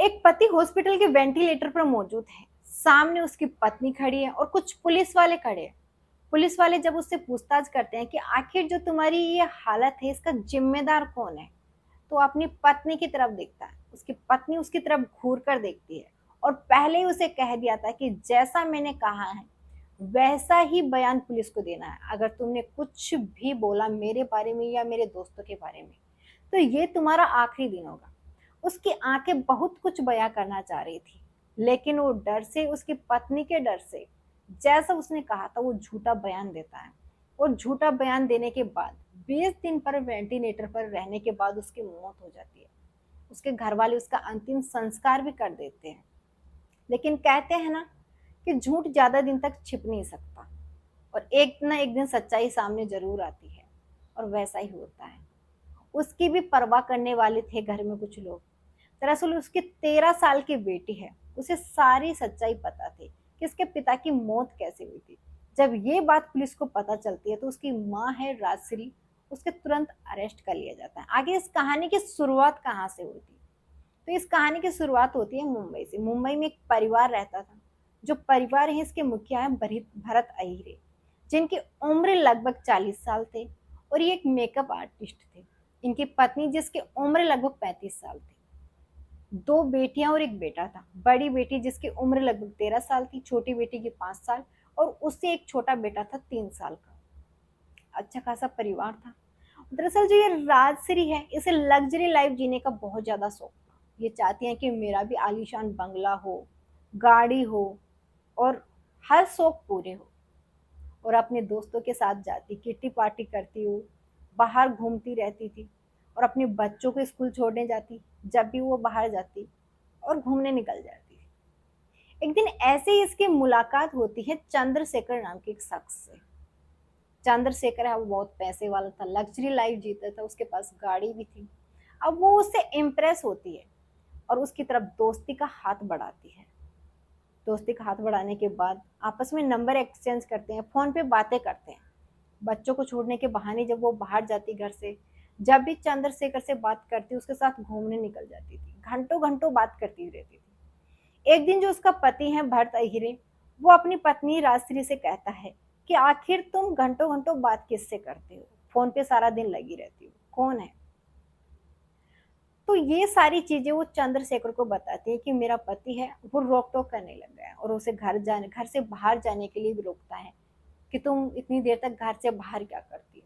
एक पति हॉस्पिटल के वेंटिलेटर पर मौजूद है। सामने उसकी पत्नी खड़ी है और कुछ पुलिस वाले खड़े हैं। पुलिस वाले जब उससे पूछताछ करते हैं कि आखिर जो तुम्हारी ये हालत है इसका जिम्मेदार कौन है, तो अपनी पत्नी की तरफ देखता है। उसकी पत्नी उसकी तरफ घूर कर देखती है और पहले ही उसे कह दिया था कि जैसा मैंने कहा है वैसा ही बयान पुलिस को देना है। अगर तुमने कुछ भी बोला मेरे बारे में या मेरे दोस्तों के बारे में तो ये तुम्हारा आखिरी दिन होगा। उसकी आंखें बहुत कुछ बयां करना चाह रही थी, लेकिन वो डर से, उसकी पत्नी के डर से, जैसा उसने कहा था वो झूठा बयान देता है। और झूठा बयान देने के बाद 20 दिन पर वेंटिलेटर पर रहने के बाद उसकी मौत हो जाती है। उसके घर वाले उसका अंतिम संस्कार भी कर देते हैं। लेकिन कहते हैं ना कि झूठ ज्यादा दिन तक छिप नहीं सकता और एक ना एक दिन सच्चाई सामने जरूर आती है। और वैसा ही होता है। उसकी भी परवाह करने वाले थे घर में कुछ लोग। दरअसल उसकी 13 साल की बेटी है। उसे सारी सच्चाई पता थी कि उसके पिता की मौत कैसे हुई थी। जब ये बात पुलिस को पता चलती है तो उसकी माँ है राजश्री, उसके तुरंत अरेस्ट कर लिया जाता है। आगे इस कहानी की शुरुआत कहाँ से हुई थी? तो इस कहानी की शुरुआत होती है मुंबई से। मुंबई में एक परिवार रहता था। जो परिवार है इसके मुखिया है भरत अहिरे, जिनकी उम्र लगभग 40 साल थे और ये एक मेकअप आर्टिस्ट थे। इनकी पत्नी जिसकी उम्र लगभग 35 साल थी। दो बेटियां और एक बेटा था। बड़ी बेटी जिसकी उम्र लगभग 13 साल थी, छोटी बेटी की 5 साल, और उससे एक छोटा बेटा था 3 साल का। अच्छा खासा परिवार था। दरअसल जो ये राजश्री है इसे लग्जरी लाइफ जीने का बहुत ज्यादा शौक था। ये चाहती है कि मेरा भी आलीशान बंगला हो, गाड़ी हो और हर शौक पूरे हो। और अपने दोस्तों के साथ जाती, किट्टी पार्टी करती हो, बाहर घूमती रहती थी और अपने बच्चों को स्कूल छोड़ने जाती। जब भी वो बाहर जाती और घूमने निकल जाती। एक दिन ऐसे ही इसकी मुलाकात होती है चंद्रशेखर नाम के एक शख्स से। चंद्रशेखर है वो बहुत पैसे वाला था, लग्जरी लाइफ जीता था, उसके पास गाड़ी भी थी। अब वो उससे इम्प्रेस होती है और उसकी तरफ दोस्ती का हाथ बढ़ाती है। दोस्ती का हाथ बढ़ाने के बाद आपस में नंबर एक्सचेंज करते हैं, फोन पे बातें करते हैं। बच्चों को छोड़ने के बहाने जब वो बाहर जाती घर से, जब भी चंद्रशेखर से बात करती उसके साथ घूमने निकल जाती थी। घंटों घंटों बात करती रहती थी। एक दिन जो उसका पति है भरत अहिरे, वो अपनी पत्नी राजश्री से कहता है कि आखिर तुम घंटों घंटों बात किससे करते हो, फोन पे सारा दिन लगी रहती हो, कौन है? तो ये सारी चीजें वो चंद्रशेखर को बताती है कि मेरा पति है वो रोक टोक करने लग गया है और उसे घर से बाहर जाने के लिए भी रोकता है कि तुम इतनी देर तक घर से बाहर क्या करती हो,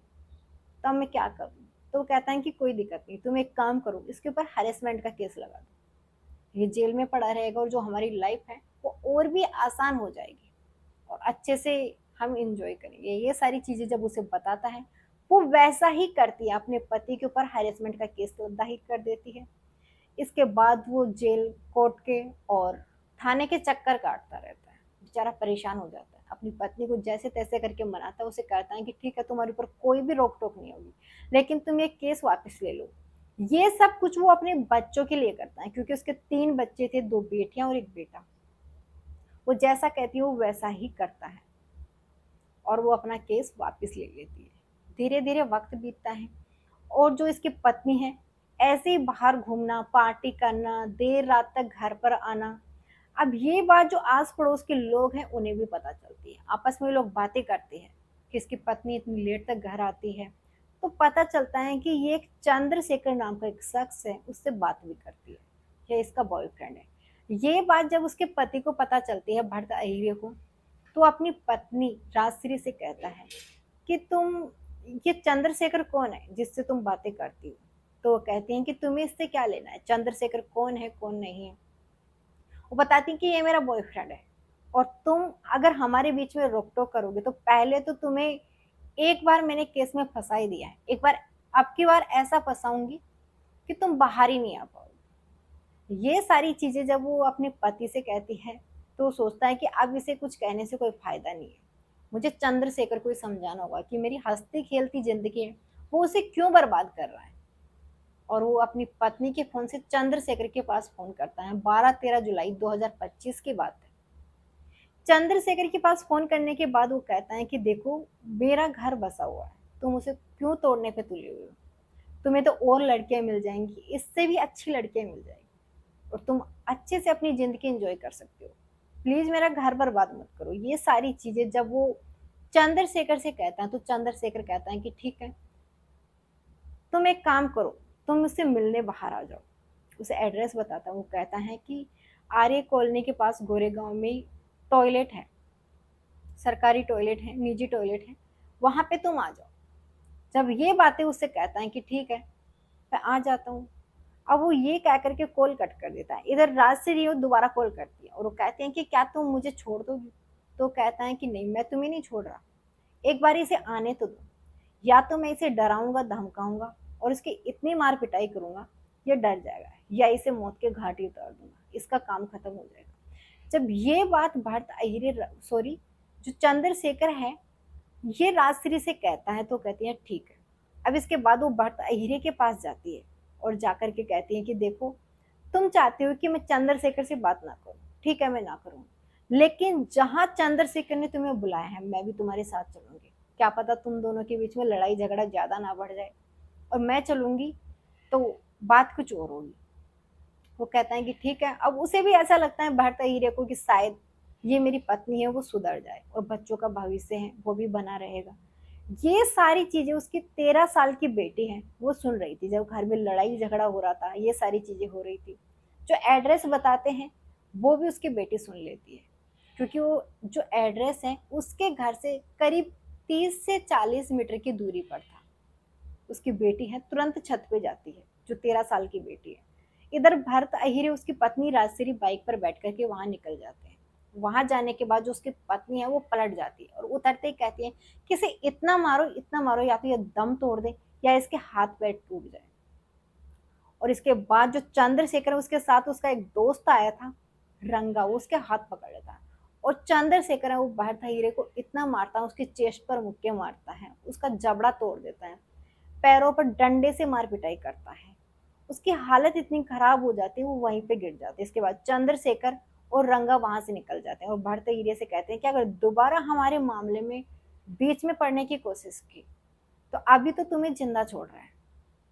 तो मैं क्या करूँ? तो वो कहता है कि कोई दिक्कत नहीं, तुम एक काम करो, इसके ऊपर हरेसमेंट का केस लगा दो, ये जेल में पड़ा रहेगा और जो हमारी लाइफ है वो और भी आसान हो जाएगी और अच्छे से हम इंजॉय करेंगे। ये सारी चीजें जब उसे बताता है वो वैसा ही करती है, अपने पति के ऊपर हैरेसमेंट का केस दाखिल कर देती है। इसके बाद वो जेल, कोर्ट के और थाने के चक्कर काटता रहता है। बेचारा परेशान हो जाता है, अपनी पत्नी को जैसे तैसे करके मनाता है। उसे कहता है कि ठीक है तुम्हारे ऊपर कोई भी रोक टोक नहीं होगी, लेकिन तुम ये केस वापस ले लो। ये सब कुछ वो अपने बच्चों के लिए करता है क्योंकि उसके 3 बच्चे थे, 2 बेटियां और एक बेटा। वो जैसा कहती है वो वैसा ही करता है और वो अपना केस वापस ले लेती है। धीरे धीरे वक्त बीतता है और जो इसकी पत्नी है ऐसे ही बाहर घूमना, पार्टी करना, देर रात तक घर पर आना। अब ये बात जो आस पड़ोस के लोग हैं उन्हें भी पता चलती है। आपस में लोग बातें करते हैं कि इसकी पत्नी इतनी लेट तक घर आती है। तो पता चलता है कि ये एक चंद्रशेखर नाम का एक शख्स है, उससे बात भी करती है, ये इसका बॉयफ्रेंड है। ये बात जब उसके पति को पता चलती है, भरत अहिरे को, तो अपनी पत्नी राजश्री से कहता है कि तुम, ये चंद्रशेखर कौन है जिससे तुम बातें करती हो? तो वो कहती हैं कि तुम्हें इससे क्या लेना है, चंद्रशेखर कौन है कौन नहीं है। वो बताती हैं कि ये मेरा बॉयफ्रेंड है और तुम अगर हमारे बीच में रोक टोक करोगे तो पहले तो तुम्हें एक बार मैंने केस में फंसा ही दिया है, एक बार, अब की बार ऐसा फंसाऊंगी कि तुम बाहर ही नहीं आ पाओगे। ये सारी चीजें जब वो अपने पति से कहती है तो वो सोचता है कि अब इसे कुछ कहने से कोई फायदा नहीं है। मुझे चंद्रशेखर को ही समझाना होगा कि मेरी हंसती खेलती जिंदगी है वो उसे क्यों बर्बाद कर रहा है। और वो अपनी पत्नी के फोन से चंद्रशेखर के पास फोन करता है। 12-13 जुलाई 2025 की बात है। चंद्रशेखर के पास फोन करने के बाद वो कहता है कि देखो, मेरा घर बसा हुआ है, तुम उसे क्यों तोड़ने पे तुले हुए हो? तुम्हें तो और लड़कियां मिल जाएंगी, इससे भी अच्छी लड़कियां मिल जाएंगी। और तुम अच्छे से अपनी ज़िंदगी एंजॉय कर सकते हो। प्लीज़ मेरा घर बर्बाद मत करो। ये सारी चीज़ें जब वो चंद्रशेखर से कहता है, तो चंद्रशेखर कहता है कि ठीक है, तुम एक काम करो, तुम मुझसे मिलने बाहर आ जाओ। उसे एड्रेस बताता है, वो कहता है कि आर्य कॉलोनी के पास गोरेगांव में टॉयलेट है, सरकारी टॉयलेट है, निजी टॉयलेट है, वहाँ पे तुम आ जाओ। जब ये बातें उससे कहता है कि ठीक है, मैं आ जाता हूँ। अब वो ये कह करके कॉल कट कर देता है। इधर राजश्री रियो दोबारा कॉल करती है और वो कहते हैं कि क्या तुम मुझे छोड़ दोगी? तो कहता है कि नहीं, मैं तुम्हें नहीं छोड़ रहा, एक बार इसे आने तो दो। या तो मैं इसे डराऊंगा धमकाऊंगा और इसकी इतनी मार पिटाई करूंगा ये डर जाएगा, या इसे मौत के घाट ही उतार दूंगा, इसका काम खत्म हो जाएगा। जब ये बात भरत अहिरे सॉरी जो चंद्रशेखर है ये राजश्री से कहता है, तो कहती है ठीक है। अब इसके बाद वो भरत अहिरे के पास जाती है और जाकर के कहती है कि देखो, तुम चाहते हो कि मैं चंद्रशेखर से बात ना करूं, ठीक है मैं ना करूं, लेकिन जहां चंद्रशेखर ने तुम्हें बुलाया है मैं भी तुम्हारे साथ चलूंगी। क्या पता तुम दोनों के बीच में लड़ाई झगड़ा ज्यादा ना बढ़ जाए, और मैं चलूंगी तो बात कुछ और होगी। वो कहता है कि ठीक है। अब उसे भी ऐसा लगता है भरत हीरे को कि शायद ये मेरी पत्नी है वो सुधर जाए और बच्चों का भविष्य है वो भी बना रहेगा। ये सारी चीजें उसकी 13 साल की बेटी है वो सुन रही थी। जब घर में लड़ाई झगड़ा हो रहा था, ये सारी चीजें हो रही थी, जो एड्रेस बताते हैं वो भी उसकी बेटी सुन लेती है, क्योंकि वो जो एड्रेस है उसके घर से करीब 30 से 40 मीटर की दूरी पर था। उसकी बेटी है तुरंत छत पे जाती है, जो 13 साल की बेटी है। इधर भरत अहिरे उसकी पत्नी राजश्री बाइक पर बैठ करके वहां निकल जाते हैं। वहां जाने के बाद जो उसकी पत्नी है वो पलट जाती है और उतरते ही कहती है कि इसे इतना मारो या तो ये दम तोड़ दे या इसके हाथ पैर टूट जाए। और इसके बाद जो चंद्रशेखर है उसके साथ उसका एक दोस्त आया था रंगा, वो उसके हाथ पकड़ लेता है और चंद्रशेखर है वो भरत अहिरे को इतना मारता है, उसकी चेस्ट पर मुक्के मारता है, उसका जबड़ा तोड़ देता है, पैरों पर डंडे से मार पिटाई करता है। उसकी हालत इतनी खराब हो जाती है वो वहीं पे गिर जाती है। इसके बाद चंद्रशेखर और रंगा वहां से निकल जाते हैं और भरत हीरे से कहते हैं कि अगर दोबारा हमारे मामले में बीच में पड़ने की कोशिश की तो अभी तो तुम्हें जिंदा छोड़ रहा है,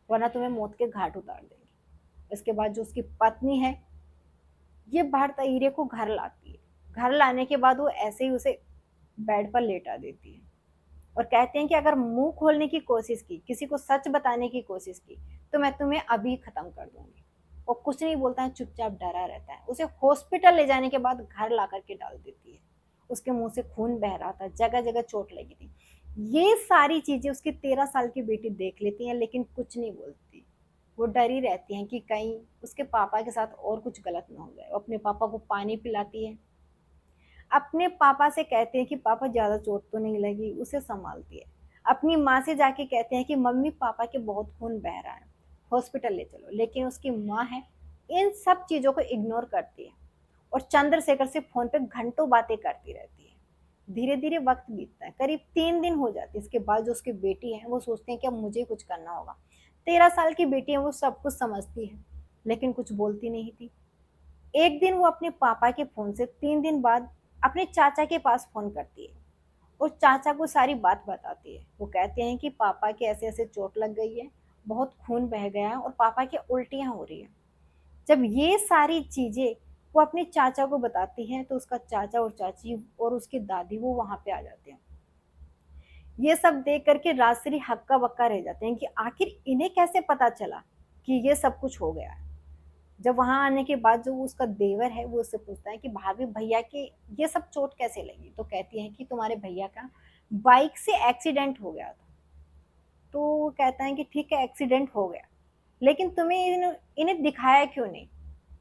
वरना तुम्हें मौत के घाट उतार देंगे। इसके बाद जो उसकी पत्नी है ये भरत हीरे को घर लाती है। घर लाने के बाद वो ऐसे ही उसे बेड पर लेटा देती है और कहते हैं कि अगर मुंह खोलने की कोशिश की, किसी को सच बताने की कोशिश की, तो मैं तुम्हें अभी खत्म कर दूंगी। वो कुछ नहीं बोलता है, चुपचाप डरा रहता है। उसे हॉस्पिटल ले जाने के बाद घर ला करके डाल देती है। उसके मुंह से खून बह रहा था, जगह जगह चोट लगी थी। ये सारी चीजें उसकी 13 साल की बेटी देख लेती है, लेकिन कुछ नहीं बोलती। वो डरी रहती है कि कहीं उसके पापा के साथ और कुछ गलत ना हो जाए। वो अपने पापा को पानी पिलाती है, अपने पापा से कहते हैं कि पापा ज्यादा चोट तो नहीं लगी, उसे संभालती है। अपनी माँ से जाके कहते हैं कि मम्मी पापा के बहुत खून बह रहा है, हॉस्पिटल ले चलो। लेकिन उसकी माँ है इन सब चीजों को इग्नोर करती है और चंद्रशेखर से फोन पे घंटों बातें करती रहती है। धीरे धीरे वक्त बीतता है, करीब 3 दिन हो जाते हैं। इसके बाद जो उसकी बेटी है वो सोचते हैं कि अब मुझे कुछ करना होगा। 13 साल की बेटी है, वो सब कुछ समझती है लेकिन कुछ बोलती नहीं थी। एक दिन वो अपने पापा के फोन से 3 दिन बाद अपने चाचा के पास फोन करती है और चाचा को सारी बात बताती है। वो कहते हैं कि पापा के ऐसे ऐसे चोट लग गई है, बहुत खून बह गया है और पापा की उल्टियां हो रही है। जब ये सारी चीजें वो अपने चाचा को बताती है तो उसका चाचा और चाची और उसकी दादी वो वहां पे आ जाते हैं। ये सब देख करके राजश्री हक्का बक्का रह जाते हैं कि आखिर इन्हें कैसे पता चला कि ये सब कुछ हो गया है। जब वहां आने के बाद जो उसका देवर है वो उससे पूछता है कि भाभी भैया के ये सब चोट कैसे लगी? तो कहती है कि तुम्हारे भैया का बाइक से एक्सीडेंट हो गया था। तो वो कहता है कि ठीक है एक्सीडेंट हो गया, लेकिन तुम्हें इन्हें दिखाया क्यों नहीं?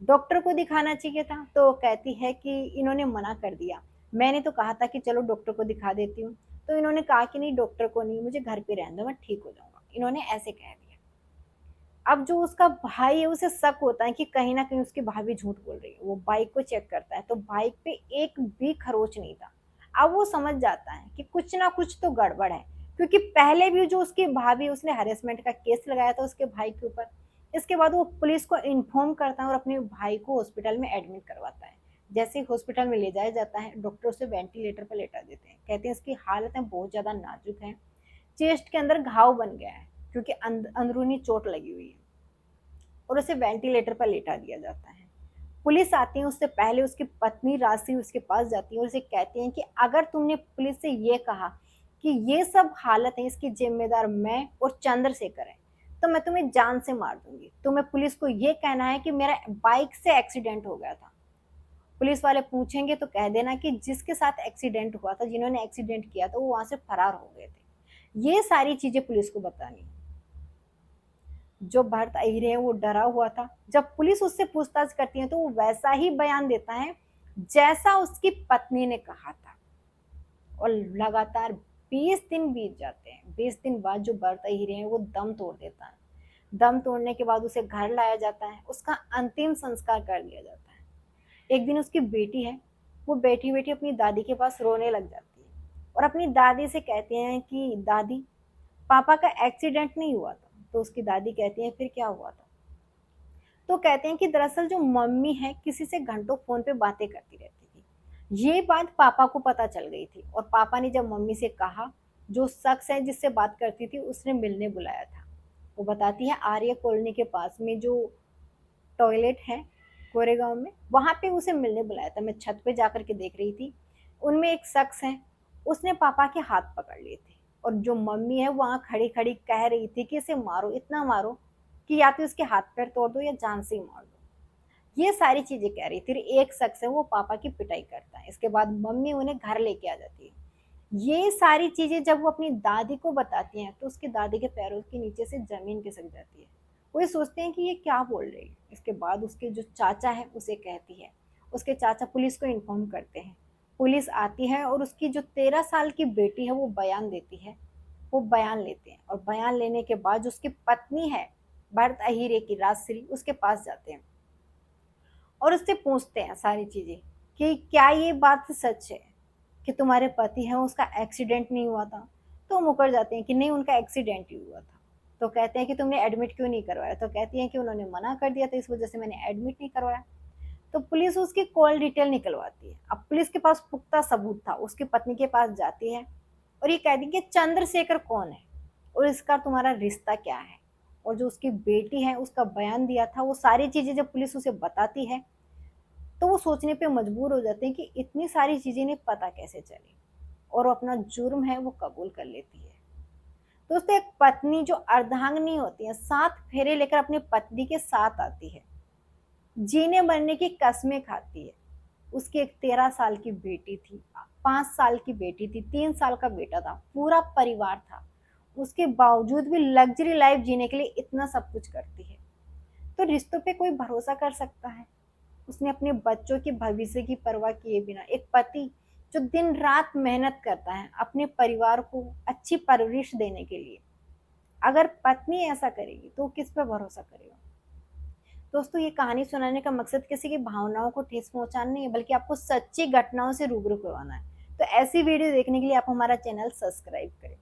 डॉक्टर को दिखाना चाहिए था। तो वो कहती है कि इन्होंने मना कर दिया। मैंने तो कहा था कि चलो डॉक्टर को दिखा देती हूँ, तो इन्होंने कहा कि नहीं डॉक्टर को नहीं, मुझे घर पे रहने दो, मैं ठीक हो जाऊंगा। इन्होंने ऐसे कह दिया। अब जो उसका भाई है उसे शक होता है कि कहीं ना कहीं उसकी भाभी झूठ बोल रही है। वो बाइक को चेक करता है तो बाइक पे एक भी खरोच नहीं था। अब वो समझ जाता है कि कुछ ना कुछ तो गड़बड़ है, क्योंकि पहले भी जो उसकी भाभी उसने हरेसमेंट का केस लगाया था उसके भाई के ऊपर। इसके बाद वो पुलिस को इन्फॉर्म करता है और अपने भाई को हॉस्पिटल में एडमिट करवाता है। जैसे ही हॉस्पिटल में ले जाया जाता है डॉक्टर उसे वेंटिलेटर पर लेटा देते हैं। कहते हैं इसकी हालत है बहुत ज्यादा नाजुक है, चेस्ट के अंदर घाव बन गया है क्योंकि अंदरूनी चोट लगी हुई है, और उसे वेंटिलेटर पर लेटा दिया जाता है। पुलिस आती है, उससे पहले उसकी पत्नी राशि उसके पास जाती है और उसे कहती है कि अगर तुमने पुलिस से ये कहा कि ये सब हालत है इसकी जिम्मेदार मैं और चंद्रशेखर है, तो मैं तुम्हें जान से मार दूंगी। तुम्हें पुलिस को ये कहना है कि मेरा बाइक से एक्सीडेंट हो गया था। पुलिस वाले पूछेंगे तो कह देना कि जिसके साथ एक्सीडेंट हुआ था, जिन्होंने एक्सीडेंट किया था, वो वहां से फरार हो गए थे। ये सारी चीजें पुलिस को बतानी है। जो भरत अहिरे है वो डरा हुआ था। जब पुलिस उससे पूछताछ करती है तो वो वैसा ही बयान देता है जैसा उसकी पत्नी ने कहा था। और लगातार 20 दिन बीत जाते हैं। 20 दिन बाद जो भरत अहिरे है वो दम तोड़ देता है। दम तोड़ने के बाद उसे घर लाया जाता है, उसका अंतिम संस्कार कर दिया जाता है। एक दिन उसकी बेटी है, वो बैठी बैठी अपनी दादी के पास रोने लग जाती है और अपनी दादी से कहते हैं कि दादी, पापा का एक्सीडेंट नहीं हुआ था। तो उसकी दादी कहती है फिर क्या हुआ था? तो कहते हैं कि दरअसल जो मम्मी है किसी से घंटों फोन पे बातें करती रहती थी। ये बात पापा को पता चल गई थी और पापा ने जब मम्मी से कहा, जो शख्स है जिससे बात करती थी उसने मिलने बुलाया था। वो बताती है आर्य कॉलोनी के पास में जो टॉयलेट है कोरेगांव में, वहां पे उसे मिलने बुलाया था। मैं छत पे जाकर के देख रही थी। उनमें एक शख्स है, उसने पापा के हाथ पकड़ लिए थे और जो मम्मी है वहां खड़ी खड़ी कह रही थी कि इसे मारो, इतना मारो कि या तो इसके हाथ पैर तोड़ दो या जान से ही मार दो। ये सारी चीजें कह रही थी। एक शख्स है वो पापा की पिटाई करता है। इसके बाद मम्मी उन्हें घर लेके आ जाती है। ये सारी चीजें जब वो अपनी दादी को बताती हैं तो उसकी दादी के पैरों के नीचे से जमीन खिसक जाती है। वो ये सोचते हैं कि ये क्या बोल रही है। इसके बाद उसके जो चाचा है उसे कहती है। उसके चाचा पुलिस को इन्फॉर्म करते हैं। पुलिस आती है और उसकी जो 13 साल की बेटी है वो बयान देती है। वो बयान लेते हैं और बयान लेने के बाद जो उसकी पत्नी है भरत अहिरे की राजश्री, उसके पास जाते हैं और उससे पूछते हैं सारी चीजें कि क्या ये बात सच है कि तुम्हारे पति हैं उसका एक्सीडेंट नहीं हुआ था। तो वो मुकर जाते हैं कि नहीं, उनका एक्सीडेंट ही हुआ था। तो कहते हैं कि तुमने एडमिट क्यों नहीं करवाया? तो कहती हैं कि उन्होंने मना कर दिया था, इस वजह से मैंने एडमिट नहीं करवाया। तो पुलिस उसकी कॉल डिटेल निकलवाती है। अब पुलिस के पास पुख्ता सबूत था, उसकी पत्नी के पास जाती है और ये कहती है कि चंद्रशेखर कौन है और इसका तुम्हारा रिश्ता क्या है। और जो उसकी बेटी है उसका बयान दिया था, वो सारी चीजें जब पुलिस उसे बताती है तो वो सोचने पे मजबूर हो जाते हैं कि इतनी सारी चीजें इन्हें पता कैसे चली, और वो अपना जुर्म है वो कबूल कर लेती है। दोस्तों, एक पत्नी जो अर्धांगिनी होती है 7 फेरे लेकर अपने पति के साथ आती है, जीने मरने की कस्में खाती है। उसकी एक 13 साल की बेटी थी, 5 साल की बेटी थी, 3 साल का बेटा था, पूरा परिवार था। उसके बावजूद भी लग्जरी लाइफ जीने के लिए इतना सब कुछ करती है। तो रिश्तों पे कोई भरोसा कर सकता है? उसने अपने बच्चों के भविष्य की परवाह किए बिना, एक पति जो दिन रात मेहनत करता है अपने परिवार को अच्छी परवरिश देने के लिए, अगर पत्नी ऐसा करेगी तो किस पे भरोसा करेगा? दोस्तों, ये कहानी सुनाने का मकसद किसी की भावनाओं को ठेस पहुंचाना नहीं है, बल्कि आपको सच्ची घटनाओं से रूबरू करवाना है। तो ऐसी वीडियो देखने के लिए आप हमारा चैनल सब्सक्राइब करें।